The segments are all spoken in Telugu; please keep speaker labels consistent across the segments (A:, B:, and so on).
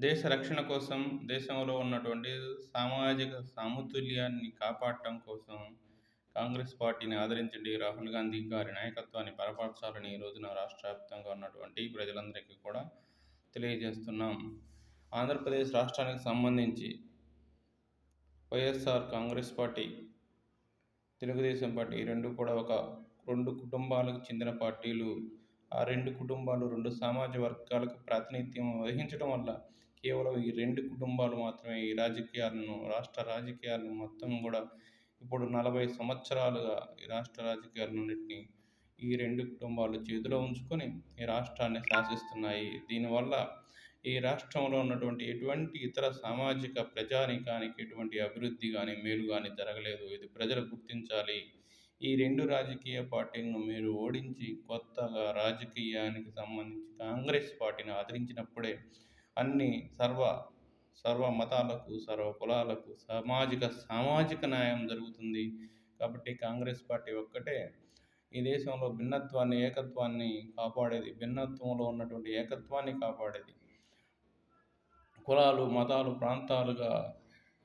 A: దేశ రక్షణ కోసం, దేశంలో ఉన్నటువంటి సామాజిక సమతుల్యాన్ని కాపాడటం కోసం కాంగ్రెస్ పార్టీని ఆదరించండి. రాహుల్ గాంధీ గారి నాయకత్వాన్ని బలపరచాలని ఈ రోజున రాష్ట్ర వ్యాప్తంగా ఉన్నటువంటి ప్రజలందరికీ కూడా తెలియజేస్తున్నాం. ఆంధ్రప్రదేశ్ రాష్ట్రానికి సంబంధించి వైఎస్ఆర్ కాంగ్రెస్ పార్టీ, తెలుగుదేశం పార్టీ రెండు కూడా ఒక రెండు కుటుంబాలకు చెందిన పార్టీలు. ఆ రెండు కుటుంబాలు రెండు సామాజిక వర్గాలకు ప్రాతినిధ్యం వహించడం వల్ల కేవలం ఈ రెండు కుటుంబాలు మాత్రమే ఈ రాజకీయాలను, రాష్ట్ర రాజకీయాలను మొత్తం కూడా ఇప్పుడు 40 సంవత్సరాలుగా ఈ రాష్ట్ర రాజకీయాలన్నింటినీ ఈ రెండు కుటుంబాలు చేతిలో ఉంచుకొని ఈ రాష్ట్రాన్ని శాసిస్తున్నాయి. దీనివల్ల ఈ రాష్ట్రంలో ఉన్నటువంటి ఎటువంటి ఇతర సామాజిక ప్రజానీకానికి ఎటువంటి అభివృద్ధి కానీ, మేలు కానీ జరగలేదు. ఇది ప్రజలు గుర్తించాలి. ఈ రెండు రాజకీయ పార్టీలను మీరు ఓడించి కొత్తగా రాజకీయానికి సంబంధించి కాంగ్రెస్ పార్టీని ఆదరించినప్పుడే అన్ని సర్వ మతాలకు, సర్వ కులాలకు సామాజిక న్యాయం జరుగుతుంది. కాబట్టి కాంగ్రెస్ పార్టీ ఒక్కటే ఈ దేశంలో భిన్నత్వాన్ని, ఏకత్వాన్ని కాపాడేది. భిన్నత్వంలో ఉన్నటువంటి ఏకత్వాన్ని కాపాడేది. కులాలు, మతాలు, ప్రాంతాలుగా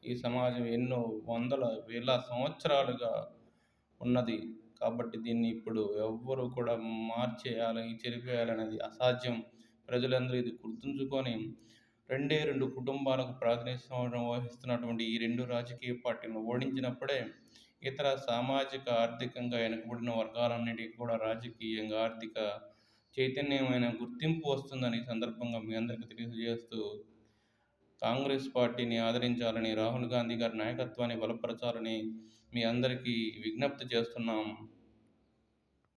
A: ఈ సమాజం ఎన్నో వందల వేల సంవత్సరాలుగా ఉన్నది. కాబట్టి దీన్ని ఇప్పుడు ఎవ్వరు కూడా మార్చేయాలి, చెరిపేయాలనేది అసాధ్యం. ప్రజలందరూ ఇది గుర్తుంచుకొని రెండే రెండు కుటుంబాలకు ప్రాతినిధ్యం వహిస్తున్నటువంటి ఈ రెండు రాజకీయ పార్టీలను ఓడించినప్పుడే ఇతర సామాజిక, ఆర్థికంగా వెనుకబడిన వర్గాలన్నిటికీ కూడా రాజకీయంగా, ఆర్థిక చైతన్యమైన గుర్తింపు వస్తుందని ఈ సందర్భంగా మీ అందరికీ తెలియజేస్తూ కాంగ్రెస్ పార్టీని ఆదరించాలని, రాహుల్ గాంధీ గారి నాయకత్వాన్ని బలపరచాలని మీ అందరికీ విజ్ఞప్తి చేస్తున్నాం.